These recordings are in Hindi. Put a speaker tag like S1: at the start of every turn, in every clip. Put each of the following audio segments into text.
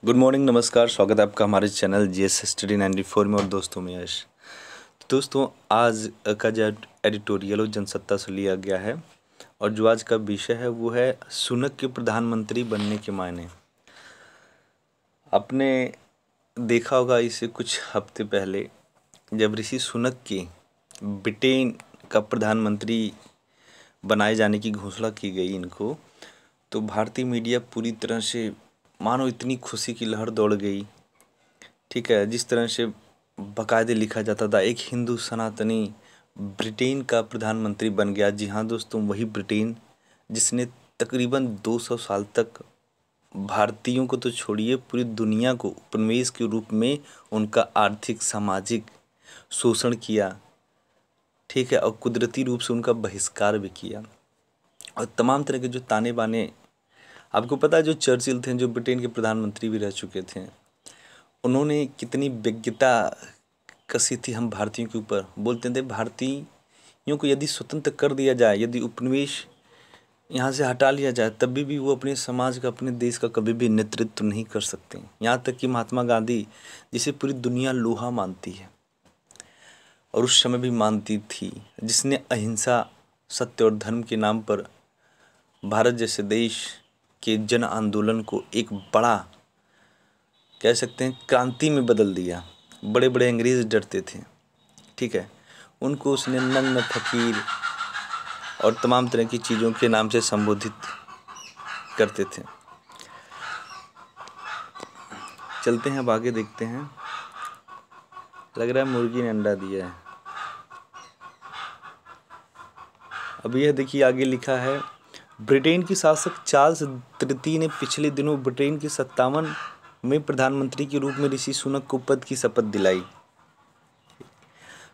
S1: गुड मॉर्निंग, नमस्कार। स्वागत है आपका हमारे चैनल जीएस स्टडी 94 में। और दोस्तों में यश। दोस्तों, आज का जो एडिटोरियल वो जनसत्ता से लिया गया है और जो आज का विषय है वो है सुनक के प्रधानमंत्री बनने के मायने। आपने देखा होगा इससे कुछ हफ्ते पहले जब ऋषि सुनक के ब्रिटेन का प्रधानमंत्री बनाए जाने की घोषणा की गई इनको, तो भारतीय मीडिया पूरी तरह से मानो इतनी खुशी की लहर दौड़ गई। ठीक है, जिस तरह से बाकायदे लिखा जाता था एक हिंदू सनातनी ब्रिटेन का प्रधानमंत्री बन गया। जी हाँ दोस्तों, वही ब्रिटेन जिसने तकरीबन 200 साल तक भारतीयों को तो छोड़िए पूरी दुनिया को उपनिवेश के रूप में उनका आर्थिक सामाजिक शोषण किया। ठीक है, और कुदरती रूप से उनका बहिष्कार भी किया और तमाम तरह के जो ताने बाने। आपको पता है जो चर्चिल थे, जो ब्रिटेन के प्रधानमंत्री भी रह चुके थे, उन्होंने कितनी विज्ञता कसी थी हम भारतीयों के ऊपर। बोलते थे भारतीयों को यदि स्वतंत्र कर दिया जाए, यदि उपनिवेश यहाँ से हटा लिया जाए, तभी भी वो अपने समाज का, अपने देश का कभी भी नेतृत्व नहीं कर सकते। यहाँ तक कि महात्मा गांधी, जिसे पूरी दुनिया लोहा मानती है और उस समय भी मानती थी, जिसने अहिंसा, सत्य और धर्म के नाम पर भारत जैसे देश के जन आंदोलन को एक बड़ा, कह सकते हैं, क्रांति में बदल दिया। बड़े बड़े अंग्रेज डरते थे। ठीक है, उनको उसने नंग फकीर और तमाम तरह की चीज़ों के नाम से संबोधित करते थे। चलते हैं अब आगे, देखते हैं। लग रहा है मुर्गी ने अंडा दिया है। अब यह देखिए, आगे लिखा है, ब्रिटेन की शासक चार्ल्स तृतीय ने पिछले दिनों ब्रिटेन की 57 में प्रधानमंत्री के रूप में ऋषि सुनक को पद की शपथ दिलाई।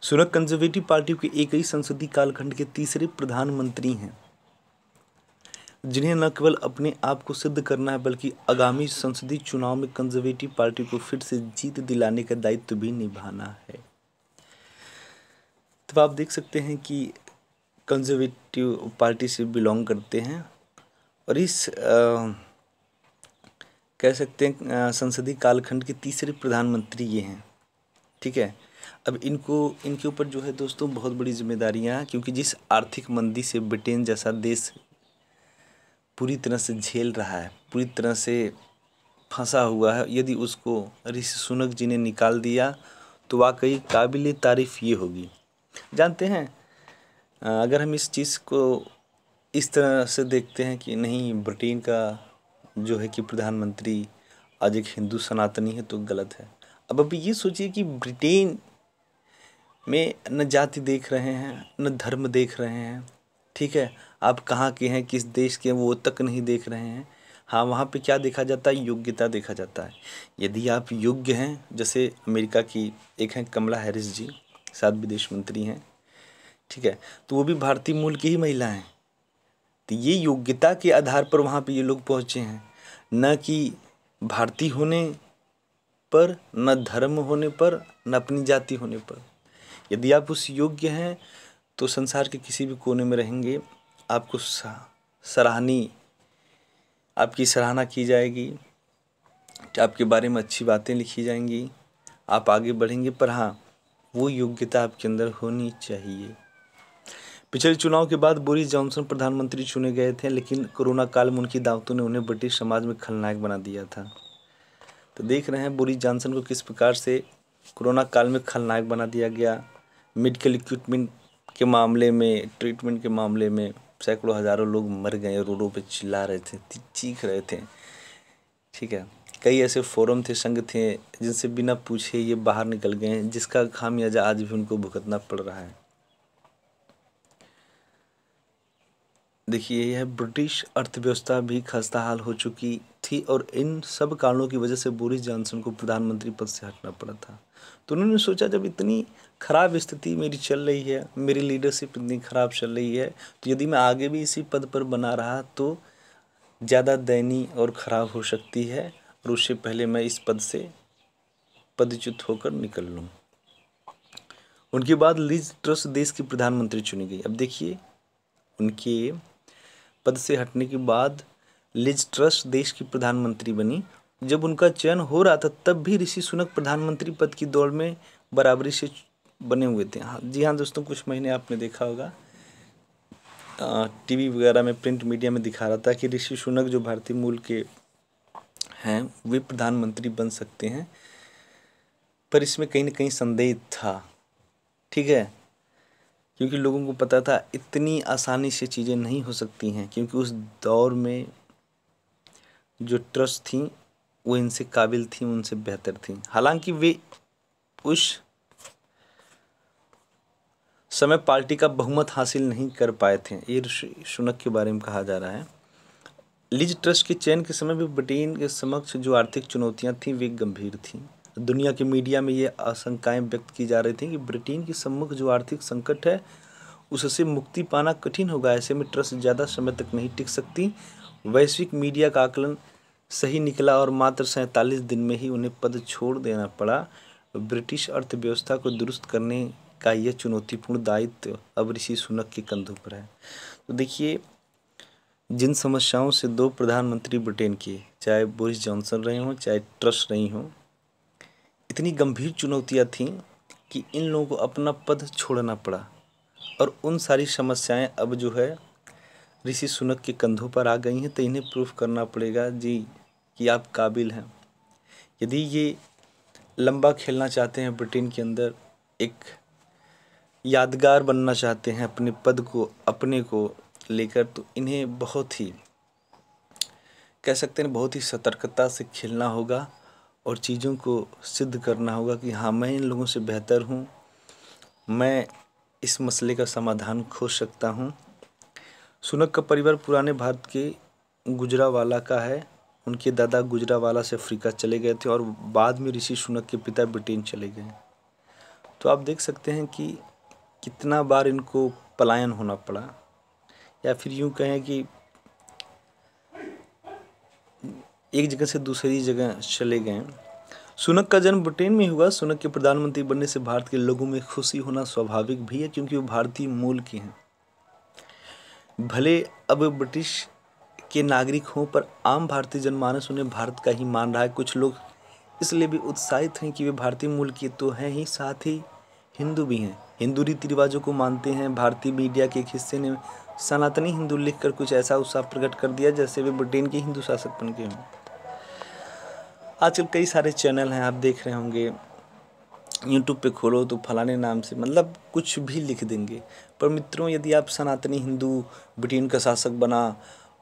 S1: सुनक कंजर्वेटिव पार्टी के एक ही संसदीय कालखंड के तीसरे प्रधानमंत्री हैं जिन्हें न केवल अपने आप को सिद्ध करना है बल्कि आगामी संसदीय चुनाव में कंजर्वेटिव पार्टी को फिर से जीत दिलाने का दायित्व भी निभाना है। तो आप देख सकते हैं कि कंजर्वेटिव पार्टी से बिलोंग करते हैं और इस कह सकते हैं संसदीय कालखंड के तीसरे प्रधानमंत्री ये हैं। ठीक है, अब इनके ऊपर जो है दोस्तों बहुत बड़ी जिम्मेदारियां हैं, क्योंकि जिस आर्थिक मंदी से ब्रिटेन जैसा देश पूरी तरह से झेल रहा है, पूरी तरह से फंसा हुआ है, यदि उसको ऋषि सुनक जी ने निकाल दिया तो वाकई काबिल तारीफ़ ये होगी। जानते हैं, अगर हम इस चीज़ को इस तरह से देखते हैं कि नहीं, ब्रिटेन का जो है कि प्रधानमंत्री आज एक हिंदू सनातनी है, तो गलत है। अब अभी ये सोचिए कि ब्रिटेन में न जाति देख रहे हैं, न धर्म देख रहे हैं। ठीक है, आप कहाँ के हैं, किस देश के हैं, वो तक नहीं देख रहे हैं। हाँ, वहाँ पे क्या देखा जाता है, योग्यता देखा जाता है। यदि आप योग्य हैं, जैसे अमेरिका की एक हैं कमला हैरिस जी, 7 विदेश मंत्री हैं। ठीक है, तो वो भी भारतीय मूल की ही महिला हैं। तो ये योग्यता के आधार पर वहाँ पे ये लोग पहुँचे हैं, न कि भारतीय होने पर, न धर्म होने पर, न अपनी जाति होने पर। यदि आप उस योग्य हैं तो संसार के किसी भी कोने में रहेंगे, आपको आपकी सराहना की जाएगी, आपके बारे में अच्छी बातें लिखी जाएंगी, आप आगे बढ़ेंगे। पर हाँ, वो योग्यता आपके अंदर होनी चाहिए। पिछले चुनाव के बाद बोरिस जॉनसन प्रधानमंत्री चुने गए थे, लेकिन कोरोना काल में उनकी दावतों ने उन्हें ब्रिटिश समाज में खलनायक बना दिया था। तो देख रहे हैं बोरिस जॉनसन को किस प्रकार से कोरोना काल में खलनायक बना दिया गया। मेडिकल इक्विपमेंट के मामले में, ट्रीटमेंट के मामले में सैकड़ों हज़ारों लोग मर गए, रोडों पे चिल्ला रहे थे, चीख रहे थे। ठीक है, कई ऐसे फोरम थे, संघ थे, जिनसे बिना पूछे ये बाहर निकल गए हैं, जिसका खामियाजा आज भी उनको भुगतना पड़ रहा है। देखिए, यह ब्रिटिश अर्थव्यवस्था भी खस्ताहाल हो चुकी थी और इन सब कारणों की वजह से बोरिस जॉनसन को प्रधानमंत्री पद से हटना पड़ा था। तो उन्होंने सोचा, जब इतनी खराब स्थिति मेरी चल रही है, मेरी लीडरशिप इतनी खराब चल रही है, तो यदि मैं आगे भी इसी पद पर बना रहा तो ज़्यादा दयनीय और ख़राब हो सकती है, और उससे पहले मैं इस पद से पदच्युत होकर निकल लूँ। उनके बाद लिज ट्रस देश की प्रधानमंत्री चुनी गई। अब देखिए, उनके पद से हटने के बाद लिज ट्रस देश की प्रधानमंत्री बनी जब उनका चयन हो रहा था तब भी ऋषि सुनक प्रधानमंत्री पद की दौड़ में बराबरी से बने हुए थे। हाँ जी हाँ दोस्तों, कुछ महीने आपने देखा होगा टीवी वगैरह में, प्रिंट मीडिया में दिखा रहा था कि ऋषि सुनक जो भारतीय मूल के हैं वे प्रधानमंत्री बन सकते हैं, पर इसमें कहीं ना कहीं संदेह था। ठीक है, क्योंकि लोगों को पता था इतनी आसानी से चीज़ें नहीं हो सकती हैं, क्योंकि उस दौर में जो ट्रस्ट थी वो इनसे काबिल थी, उनसे बेहतर थी। हालांकि वे उस समय पार्टी का बहुमत हासिल नहीं कर पाए थे, ये ऋषि सुनक के बारे में कहा जा रहा है। लिज ट्रस्ट के चयन के समय भी ब्रिटेन के समक्ष जो आर्थिक चुनौतियां थीं वे गंभीर थीं। दुनिया के मीडिया में ये आशंकाएं व्यक्त की जा रही थी कि ब्रिटेन के सम्मुख जो आर्थिक संकट है उससे मुक्ति पाना कठिन होगा, ऐसे में ट्रस्ट ज़्यादा समय तक नहीं टिक सकती। वैश्विक मीडिया का आकलन सही निकला और मात्र 47 दिन में ही उन्हें पद छोड़ देना पड़ा। ब्रिटिश अर्थव्यवस्था को दुरुस्त करने का यह चुनौतीपूर्ण दायित्व अब ऋषि सुनक के कंधों पर है। तो देखिए, जिन समस्याओं से दो प्रधानमंत्री ब्रिटेन के, चाहे बोरिस जॉनसन रहे हों चाहे ट्रस रही हों, इतनी गंभीर चुनौतियां थीं कि इन लोगों को अपना पद छोड़ना पड़ा। और उन सारी समस्याएं अब जो है ऋषि सुनक के कंधों पर आ गई हैं, तो इन्हें प्रूफ करना पड़ेगा जी कि आप काबिल हैं। यदि ये लंबा खेलना चाहते हैं ब्रिटेन के अंदर, एक यादगार बनना चाहते हैं अपने पद को, अपने को लेकर, तो इन्हें बहुत ही कह सकते हैं बहुत ही सतर्कता से खेलना होगा और चीज़ों को सिद्ध करना होगा कि हाँ, मैं इन लोगों से बेहतर हूँ, मैं इस मसले का समाधान खोज सकता हूँ। सुनक का परिवार पुराने भारत के गुजरावाला का है। उनके दादा गुजरावाला से अफ्रीका चले गए थे और बाद में ऋषि सुनक के पिता ब्रिटेन चले गए। तो आप देख सकते हैं कि कितना बार इनको पलायन होना पड़ा, या फिर यूँ कहें कि एक जगह से दूसरी जगह चले गए। सुनक का जन्म ब्रिटेन में हुआ। सुनक के प्रधानमंत्री बनने से भारत के लोगों में खुशी होना स्वाभाविक भी है, क्योंकि वो भारतीय मूल के हैं। भले अब ब्रिटिश के नागरिक हों, पर आम भारतीय जनमानस उन्हें भारत का ही मान रहा है। कुछ लोग इसलिए भी उत्साहित हैं कि वे भारतीय मूल के तो हैं ही, साथ ही हिंदू भी हैं, हिंदू रीति रिवाजों को मानते हैं। भारतीय मीडिया के एक हिस्से ने सनातनी हिंदू लिखकर कुछ ऐसा उत्साह प्रकट कर दिया जैसे वे ब्रिटेन के हिंदू शासक बन गए हों। आजकल कई सारे चैनल हैं, आप देख रहे होंगे, यूट्यूब पे खोलो तो फलाने नाम से मतलब कुछ भी लिख देंगे। पर मित्रों, यदि आप सनातनी हिंदू ब्रिटेन का शासक बना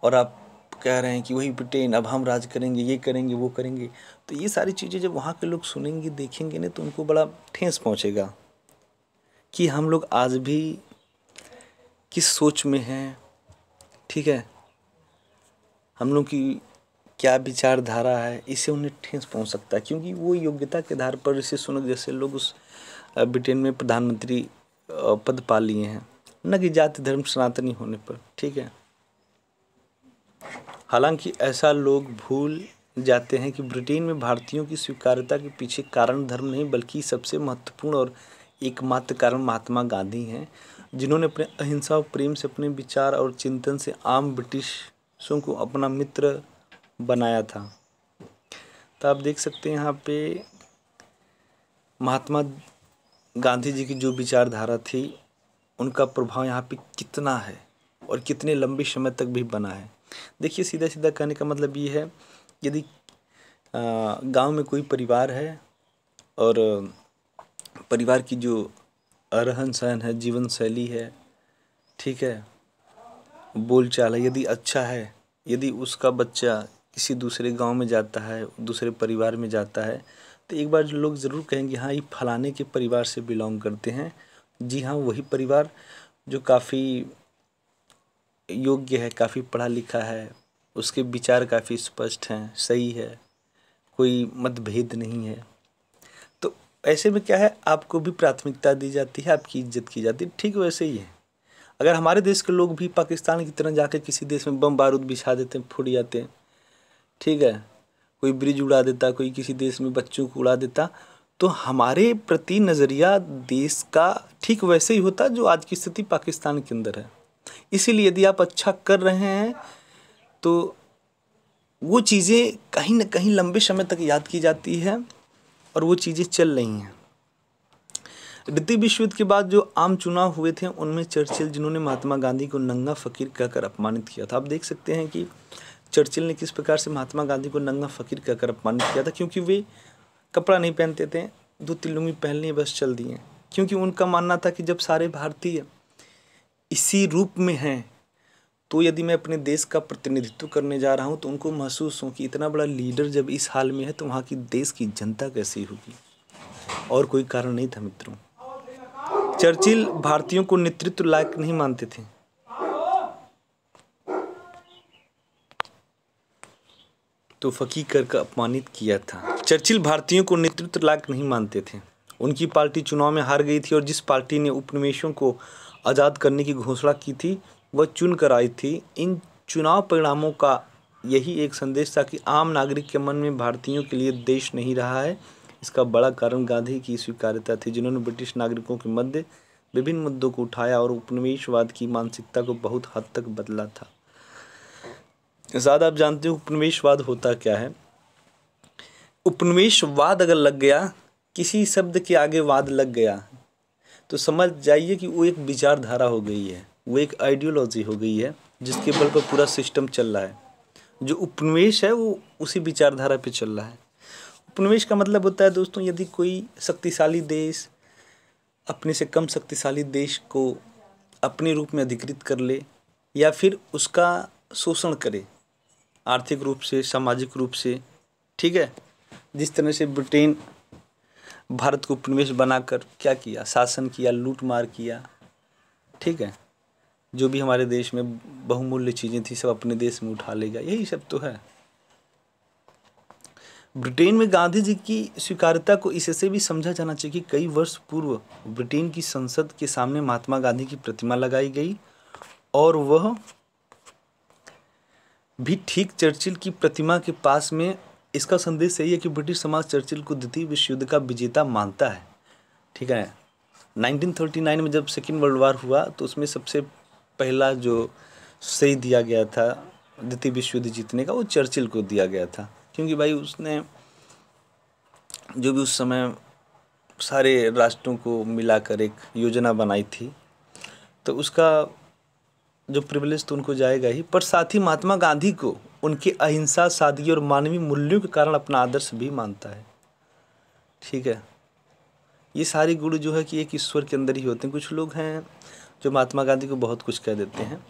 S1: और आप कह रहे हैं कि वही ब्रिटेन, अब हम राज करेंगे, ये करेंगे, वो करेंगे, तो ये सारी चीज़ें जब वहाँ के लोग सुनेंगे, देखेंगे ना, तो उनको बड़ा ठेस पहुँचेगा कि हम लोग आज भी किस सोच में हैं। ठीक है, हम लोग की क्या विचारधारा है, इससे उन्हें ठेस पहुंच सकता है, क्योंकि वो योग्यता के आधार पर ऋषि सुनक जैसे लोग उस ब्रिटेन में प्रधानमंत्री पद पा लिए हैं, न कि जाति धर्म सनातनी होने पर। ठीक है, हालांकि ऐसा लोग भूल जाते हैं कि ब्रिटेन में भारतीयों की स्वीकार्यता के पीछे कारण धर्म नहीं, बल्कि सबसे महत्वपूर्ण और एकमात्र कारण महात्मा गांधी हैं, जिन्होंने अपने अहिंसा और प्रेम से, अपने विचार और चिंतन से आम ब्रिटिशों को अपना मित्र बनाया था। तो आप देख सकते हैं यहाँ पे महात्मा गांधी जी की जो विचारधारा थी, उनका प्रभाव यहाँ पे कितना है और कितने लंबे समय तक भी बना है। देखिए, सीधा सीधा कहने का मतलब ये है, यदि गांव में कोई परिवार है और परिवार की जो रहन सहन है, जीवन शैली है, ठीक है, बोलचाल है, यदि अच्छा है, यदि उसका बच्चा किसी दूसरे गांव में जाता है, दूसरे परिवार में जाता है, तो एक बार लोग ज़रूर कहेंगे हाँ, ये फलाने के परिवार से बिलोंग करते हैं। जी हाँ, वही परिवार जो काफ़ी योग्य है, काफ़ी पढ़ा लिखा है, उसके विचार काफ़ी स्पष्ट हैं, सही है, कोई मतभेद नहीं है। तो ऐसे में क्या है, आपको भी प्राथमिकता दी जाती है, आपकी इज्जत की जाती है। ठीक वैसे ही है, अगर हमारे देश के लोग भी पाकिस्तान की तरह जाकर किसी देश में बम बारूद बिछा देते हैं, फूट जाते हैं, ठीक है, कोई ब्रिज उड़ा देता, कोई किसी देश में बच्चों को उड़ा देता, तो हमारे प्रति नज़रिया देश का ठीक वैसे ही होता जो आज की स्थिति पाकिस्तान के अंदर है। इसीलिए यदि आप अच्छा कर रहे हैं तो वो चीज़ें कहीं ना कहीं लंबे समय तक याद की जाती है और वो चीज़ें चल रही हैं। द्वितीय विश्व युद्ध के बाद जो आम चुनाव हुए थे उनमें चर्चिल, जिन्होंने महात्मा गांधी को नंगा फकीर कहकर अपमानित किया था। आप देख सकते हैं कि चर्चिल ने किस प्रकार से महात्मा गांधी को नंगा फकीर कहकर अपमानित किया था, क्योंकि वे कपड़ा नहीं पहनते थे, धोती लुंगी पहननी बस चल दिए। क्योंकि उनका मानना था कि जब सारे भारतीय इसी रूप में हैं तो यदि मैं अपने देश का प्रतिनिधित्व करने जा रहा हूं तो उनको महसूस हो कि इतना बड़ा लीडर जब इस हाल में है तो वहाँ की देश की जनता कैसी होगी। और कोई कारण नहीं था मित्रों। चर्चिल भारतीयों को नेतृत्व लायक नहीं मानते थे। तो फकीर करके अपमानित किया था। चर्चिल भारतीयों को नेतृत्व लायक नहीं मानते थे। उनकी पार्टी चुनाव में हार गई थी और जिस पार्टी ने उपनिवेशों को आज़ाद करने की घोषणा की थी वह चुन कर आई थी। इन चुनाव परिणामों का यही एक संदेश था कि आम नागरिक के मन में भारतीयों के लिए देश नहीं रहा है। इसका बड़ा कारण गांधी की स्वीकार्यता थी, जिन्होंने ब्रिटिश नागरिकों के मध्य विभिन्न मुद्दों को उठाया और उपनिवेशवाद की मानसिकता को बहुत हद तक बदला था। ज़्यादा आप जानते हो उपनिवेशवाद होता क्या है। उपनिवेशवाद अगर लग गया, किसी शब्द के आगे वाद लग गया तो समझ जाइए कि वो एक विचारधारा हो गई है, वो एक आइडियोलॉजी हो गई है जिसके बल पर पूरा सिस्टम चल रहा है। जो उपनिवेश है वो उसी विचारधारा पे चल रहा है। उपनिवेश का मतलब होता है दोस्तों, यदि कोई शक्तिशाली देश अपने से कम शक्तिशाली देश को अपने रूप में अधिकृत कर ले या फिर उसका शोषण करे आर्थिक रूप से, सामाजिक रूप से, ठीक है। जिस तरह से ब्रिटेन भारत को उपनिवेश बनाकर क्या किया, शासन किया, लूट मार किया, ठीक है। जो भी हमारे देश में बहुमूल्य चीज़ें थी सब अपने देश में उठा लेगा, यही सब तो है। ब्रिटेन में गांधी जी की स्वीकार्यता को इससे भी समझा जाना चाहिए कि कई वर्ष पूर्व ब्रिटेन की संसद के सामने महात्मा गांधी की प्रतिमा लगाई गई और वह भी ठीक चर्चिल की प्रतिमा के पास में। इसका संदेश यही है कि ब्रिटिश समाज चर्चिल को द्वितीय विश्व युद्ध का विजेता मानता है, ठीक है। 1939 में जब सेकेंड वर्ल्ड वार हुआ तो उसमें सबसे पहला जो श्रेय दिया गया था द्वितीय विश्व युद्ध जीतने का, वो चर्चिल को दिया गया था। क्योंकि भाई उसने जो भी उस समय सारे राष्ट्रों को मिलाकर एक योजना बनाई थी, तो उसका जो प्रिविलेज तो उनको जाएगा ही, पर साथ ही महात्मा गांधी को उनके अहिंसा, सादगी और मानवीय मूल्यों के कारण अपना आदर्श भी मानता है, ठीक है। ये सारे गुण जो है कि एक ईश्वर के अंदर ही होते हैं। कुछ लोग हैं जो महात्मा गांधी को बहुत कुछ कह देते हैं।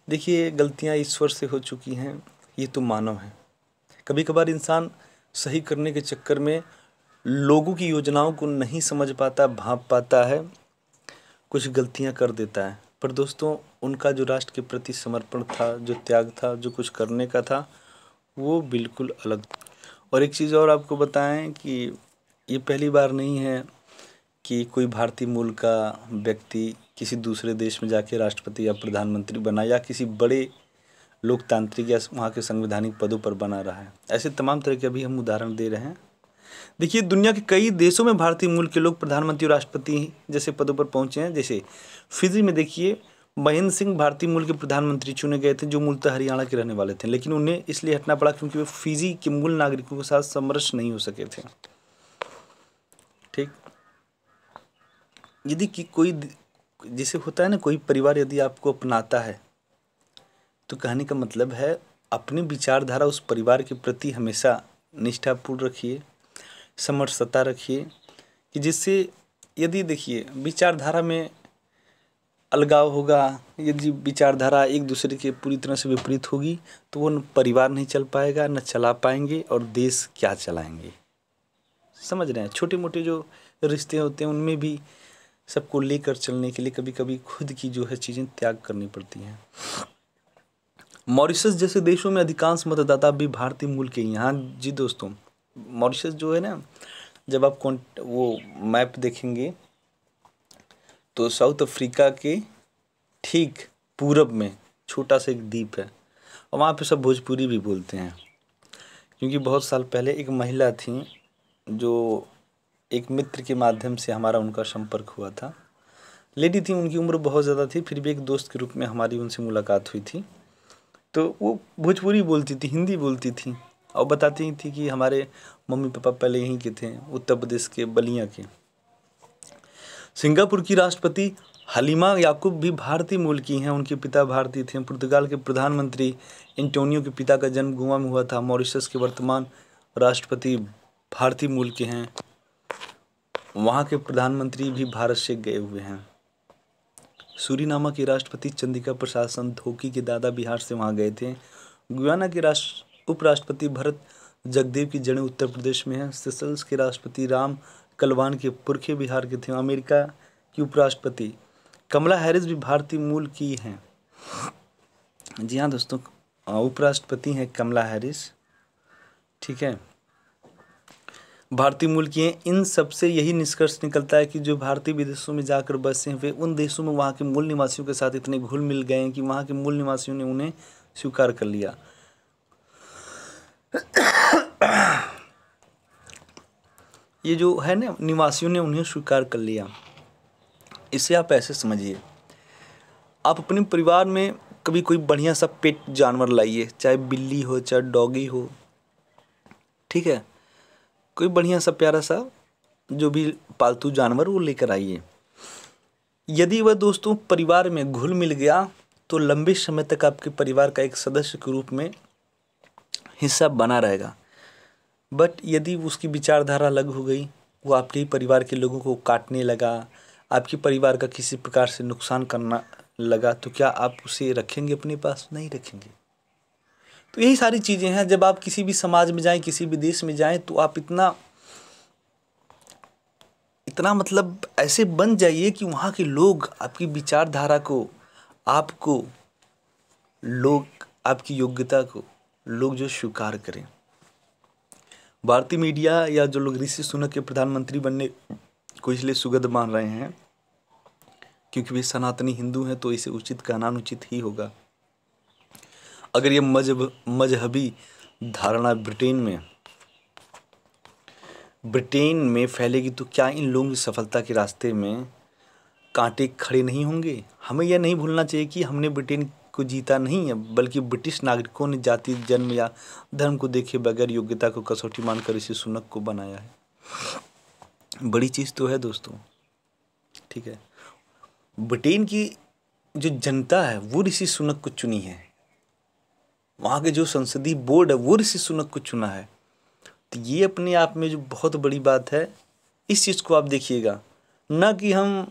S1: देखिए, गलतियां ईश्वर से हो चुकी हैं, ये तो मानव है। कभी कभार इंसान सही करने के चक्कर में लोगों की योजनाओं को नहीं समझ पाता, भांप पाता है, कुछ गलतियां कर देता है। पर दोस्तों, उनका जो राष्ट्र के प्रति समर्पण था, जो त्याग था, जो कुछ करने का था, वो बिल्कुल अलग। और एक चीज़ और आपको बताएं कि ये पहली बार नहीं है कि कोई भारतीय मूल का व्यक्ति किसी दूसरे देश में जाके राष्ट्रपति या प्रधानमंत्री बना या किसी बड़े लोकतांत्रिक या वहाँ के संवैधानिक पदों पर बना रहा है। ऐसे तमाम तरह के अभी हम उदाहरण दे रहे हैं। देखिए, दुनिया के कई देशों में भारतीय मूल के लोग प्रधानमंत्री और राष्ट्रपति जैसे पदों पर पहुंचे हैं। जैसे फिजी में देखिए, महेंद्र सिंह भारतीय मूल के प्रधानमंत्री चुने गए थे, जो मूलतः हरियाणा के रहने वाले थे, लेकिन उन्हें इसलिए हटना पड़ा क्योंकि वे फिजी के मूल नागरिकों के साथ समरस नहीं हो सके थे, ठीक। यदि कि कोई जैसे होता है ना, कोई परिवार यदि आपको अपनाता है तो कहने का मतलब है अपनी विचारधारा उस परिवार के प्रति हमेशा निष्ठापूर्ण रखिए, समरसता रखिए, कि जिससे यदि देखिए विचारधारा में अलगाव होगा, यदि विचारधारा एक दूसरे के पूरी तरह से विपरीत होगी तो वो न परिवार नहीं चल पाएगा, न चला पाएंगे, और देश क्या चलाएंगे। समझ रहे हैं। छोटे मोटे जो रिश्ते होते हैं उनमें भी सबको लेकर चलने के लिए कभी कभी खुद की जो है चीज़ें त्याग करनी पड़ती हैं। मॉरिशस जैसे देशों में अधिकांश मतदाता भी भारतीय मूल के हैं। हाँ जी दोस्तों, मॉरिशस जो है ना, जब आप वो मैप देखेंगे तो साउथ अफ्रीका के ठीक पूरब में छोटा सा एक द्वीप है और वहाँ पे सब भोजपुरी भी बोलते हैं। क्योंकि बहुत साल पहले एक महिला थी जो एक मित्र के माध्यम से हमारा उनका संपर्क हुआ था। लेडी थी, उनकी उम्र बहुत ज़्यादा थी, फिर भी एक दोस्त के रूप में हमारी उनसे मुलाकात हुई थी। तो वो भोजपुरी बोलती थी, हिंदी बोलती थी और बताती थी कि हमारे मम्मी पापा पहले यहीं के थे, उत्तर प्रदेश के बलिया के। सिंगापुर की राष्ट्रपति हलीमा याकूब भी भारतीय मूल की हैं, उनके पिता भारतीय थे। पुर्तगाल के प्रधानमंत्री एंटोनियो के पिता का जन्म गोवा में हुआ था। मॉरिशस के वर्तमान राष्ट्रपति भारतीय मूल के हैं, वहाँ के प्रधानमंत्री भी भारत से गए हुए हैं। सूरीनामा के राष्ट्रपति चंद्रिका प्रसाद संतोखी के दादा बिहार से वहाँ गए थे। गुयाना के उपराष्ट्रपति भरत जगदेव की जड़ें उत्तर प्रदेश में हैं। सेशल्स के राष्ट्रपति राम कलवान के पुरखे बिहार के थे। अमेरिका की उपराष्ट्रपति कमला हैरिस भी भारतीय मूल की हैं। जी हाँ दोस्तों, उपराष्ट्रपति हैं कमला हैरिस, ठीक है, भारतीय मूल की हैं। इन सब से यही निष्कर्ष निकलता है कि जो भारतीय विदेशों में जाकर बसे हैं वे उन देशों में वहाँ के मूल निवासियों के साथ इतने घुल मिल गए हैं कि वहाँ के मूल निवासियों ने उन्हें स्वीकार कर लिया। ये जो है ना, निवासियों ने उन्हें स्वीकार कर लिया। इसे आप ऐसे समझिए, आप अपने परिवार में कभी कोई बढ़िया सा पेट जानवर लाइए, चाहे बिल्ली हो चाहे डॉगी हो, ठीक है, कोई बढ़िया सा प्यारा सा जो भी पालतू जानवर वो लेकर आइए। यदि वह दोस्तों परिवार में घुल मिल गया तो लंबे समय तक आपके परिवार का एक सदस्य के रूप में हिस्सा बना रहेगा। बट यदि उसकी विचारधारा अलग हो गई, वो आपके ही परिवार के लोगों को काटने लगा, आपके परिवार का किसी प्रकार से नुकसान करना लगा, तो क्या आप उसे रखेंगे अपने पास? नहीं रखेंगे। तो यही सारी चीज़ें हैं। जब आप किसी भी समाज में जाएं, किसी भी देश में जाएं, तो आप इतना मतलब ऐसे बन जाइए कि वहाँ के लोग आपकी विचारधारा को, आपको, लोग आपकी योग्यता को लोग जो स्वीकार करें। भारतीय मीडिया या जो लोग ऋषि सुनक के प्रधानमंत्री बनने को इसलिए सुगध मान रहे हैं क्योंकि वे सनातनी हिंदू हैं, तो इसे उचित कहना अनुचित ही होगा। अगर ये मजहबी धारणा ब्रिटेन में फैलेगी तो क्या इन लोगों की सफलता के रास्ते में कांटे खड़े नहीं होंगे? हमें यह नहीं भूलना चाहिए कि हमने ब्रिटेन को जीता नहीं है, बल्कि ब्रिटिश नागरिकों ने जाति, जन्म या धर्म को देखे बगैर योग्यता को कसौटी मानकर ऋषि सुनक को बनाया है। बड़ी चीज़ तो है दोस्तों, ठीक है। ब्रिटेन की जो जनता है वो ऋषि सुनक को चुनी है, वहाँ के जो संसदीय बोर्ड है वो ऋषि सुनक को चुना है। तो ये अपने आप में जो बहुत बड़ी बात है, इस चीज़ को आप देखिएगा, न कि हम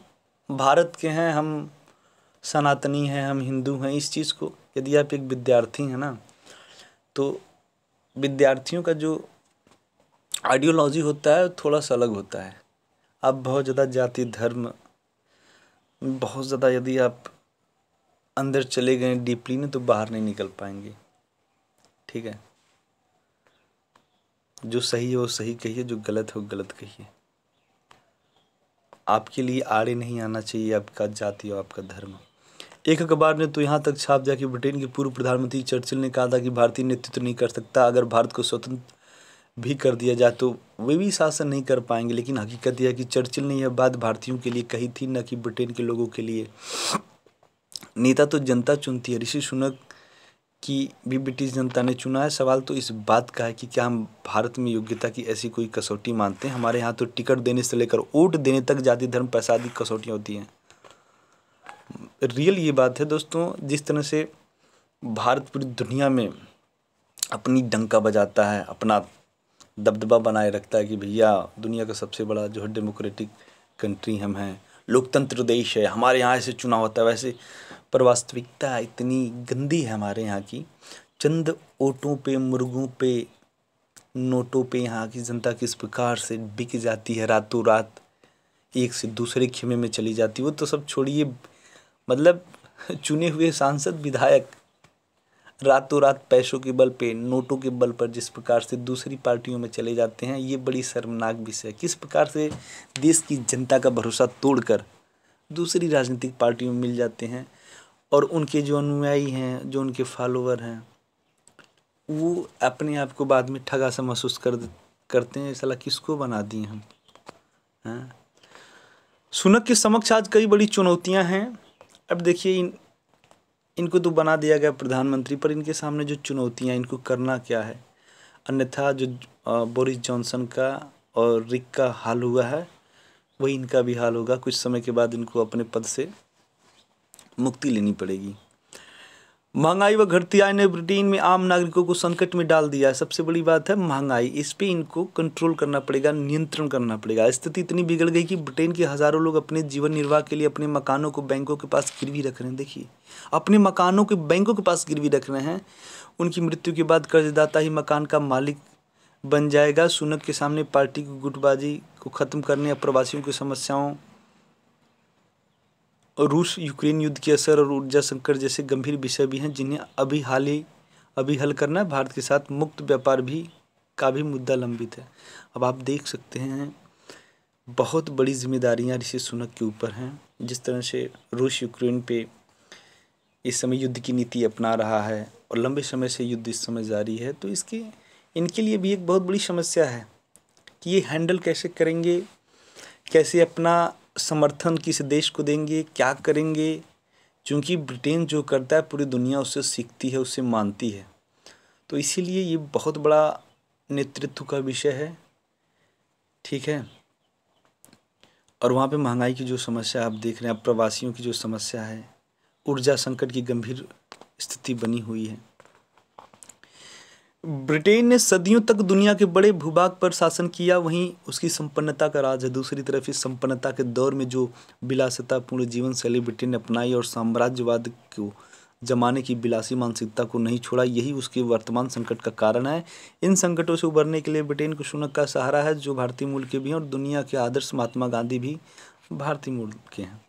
S1: भारत के हैं, हम सनातनी हैं, हम हिंदू हैं। इस चीज़ को, यदि आप एक विद्यार्थी हैं ना, तो विद्यार्थियों का जो आइडियोलॉजी होता है थोड़ा सा अलग होता है। आप बहुत ज़्यादा जाति धर्म, बहुत ज़्यादा यदि आप अंदर चले गए डीपली में, तो बाहर नहीं निकल पाएंगे, ठीक है। जो सही है वो सही कहिए, जो गलत है वो गलत कहिए। आपके लिए आड़े नहीं आना चाहिए आपका जाति और आपका धर्म। एक अखबार ने तो यहाँ तक छाप दिया कि ब्रिटेन के पूर्व प्रधानमंत्री चर्चिल ने कहा था कि भारतीय नेतृत्व नहीं कर सकता, अगर भारत को स्वतंत्र भी कर दिया जाए तो वे भी शासन नहीं कर पाएंगे। लेकिन हकीकत यह है कि चर्चिल ने यह बात भारतीयों के लिए कही थी, न कि ब्रिटेन के लोगों के लिए। नेता तो जनता चुनती है, ऋषि सुनक की भी ब्रिटिश जनता ने चुना है। सवाल तो इस बात का है कि क्या हम भारत में योग्यता की ऐसी कोई कसौटी मानते हैं? हमारे यहाँ तो टिकट देने से लेकर वोट देने तक जाति धर्म पैसा आदि कसौटियाँ होती हैं। रियल ये बात है दोस्तों, जिस तरह से भारत पूरी दुनिया में अपनी डंका बजाता है, अपना दबदबा बनाए रखता है कि भैया दुनिया का सबसे बड़ा जो है डेमोक्रेटिक कंट्री हम हैं, लोकतंत्र देश है, हमारे यहाँ ऐसे चुनाव होता है वैसे, पर वास्तविकता इतनी गंदी है हमारे यहाँ की। चंद वोटों पे, मुर्गों पे, नोटों पे यहाँ की जनता किस प्रकार से बिक जाती है, रातों रात एक से दूसरे खेमे में चली जाती है। वो तो सब छोड़िए, मतलब चुने हुए सांसद विधायक रातों रात पैसों के बल पे, नोटों के बल पर जिस प्रकार से दूसरी पार्टियों में चले जाते हैं, ये बड़ी शर्मनाक विषय है। किस प्रकार से देश की जनता का भरोसा तोड़कर दूसरी राजनीतिक पार्टियों में मिल जाते हैं, और उनके जो अनुयायी हैं, जो उनके फॉलोअर हैं, वो अपने आप को बाद में ठगा सा महसूस करते हैं, साला किसको बना दिए हम, हैं। सुनक के समक्ष आज कई बड़ी चुनौतियां हैं। अब देखिए, इनको तो बना दिया गया प्रधानमंत्री, पर इनके सामने जो चुनौतियाँ, इनको करना क्या है। अन्यथा जो बोरिस जॉनसन का और रिक का हाल हुआ है वही इनका भी हाल होगा। कुछ समय के बाद इनको अपने पद से मुक्ति लेनी पड़ेगी। महंगाई व घटती आय ने ब्रिटेन में आम नागरिकों को संकट में डाल दिया है। सबसे बड़ी बात है महंगाई, इस पे इनको कंट्रोल करना पड़ेगा, नियंत्रण करना पड़ेगा। स्थिति इतनी बिगड़ गई कि ब्रिटेन के हज़ारों लोग अपने जीवन निर्वाह के लिए अपने मकानों को बैंकों के पास गिरवी रख रहे हैं। देखिए, अपने मकानों को बैंकों के पास गिरवी रख रहे हैं। उनकी मृत्यु के बाद कर्जदाता ही मकान का मालिक बन जाएगा। सुनक के सामने पार्टी की गुटबाजी को ख़त्म करने, अप्रवासियों की समस्याओं, रूस यूक्रेन युद्ध के असर और ऊर्जा संकट जैसे गंभीर विषय भी हैं जिन्हें अभी हल करना है। भारत के साथ मुक्त व्यापार का भी मुद्दा लंबित है। अब आप देख सकते हैं बहुत बड़ी जिम्मेदारियां ऋषि सुनक के ऊपर हैं। जिस तरह से रूस यूक्रेन पे इस समय युद्ध की नीति अपना रहा है और लंबे समय से युद्ध इस समय जारी है, तो इनके लिए भी एक बहुत बड़ी समस्या है कि ये हैंडल कैसे करेंगे, कैसे अपना समर्थन किस देश को देंगे, क्या करेंगे। क्योंकि ब्रिटेन जो करता है पूरी दुनिया उससे सीखती है, उससे मानती है। तो इसीलिए ये बहुत बड़ा नेतृत्व का विषय है, ठीक है। और वहाँ पे महंगाई की जो समस्या आप देख रहे हैं, प्रवासियों की जो समस्या है, ऊर्जा संकट की गंभीर स्थिति बनी हुई है। ब्रिटेन ने सदियों तक दुनिया के बड़े भूभाग पर शासन किया, वहीं उसकी संपन्नता का राज है। दूसरी तरफ इस संपन्नता के दौर में जो विलासितापूर्ण जीवन शैली ब्रिटेन ने अपनाई और साम्राज्यवाद को जमाने की विलासी मानसिकता को नहीं छोड़ा, यही उसके वर्तमान संकट का कारण है। इन संकटों से उबरने के लिए ब्रिटेन को सुनक का सहारा है, जो भारतीय मूल के भी हैं और दुनिया के आदर्श महात्मा गांधी भी भारतीय मूल के हैं।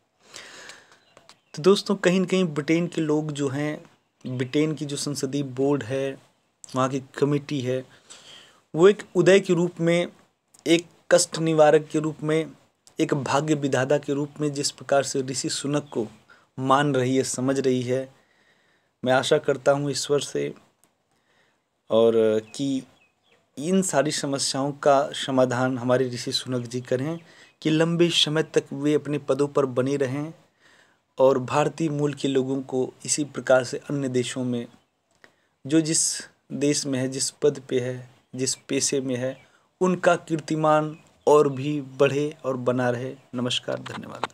S1: तो दोस्तों, कहीं न कहीं ब्रिटेन के लोग जो हैं, ब्रिटेन की जो संसदीय बोर्ड है, वहाँ की कमेटी है, वो एक उदय के रूप में, एक कष्ट निवारक के रूप में, एक भाग्य विधाता के रूप में जिस प्रकार से ऋषि सुनक को मान रही है, समझ रही है, मैं आशा करता हूँ ईश्वर से और कि इन सारी समस्याओं का समाधान हमारे ऋषि सुनक जी करें कि लंबे समय तक वे अपने पदों पर बने रहें और भारतीय मूल के लोगों को इसी प्रकार से अन्य देशों में, जो जिस देश में है, जिस पद पे है, जिस पेशे में है, उनका कीर्तिमान और भी बढ़े और बना रहे। नमस्कार, धन्यवाद।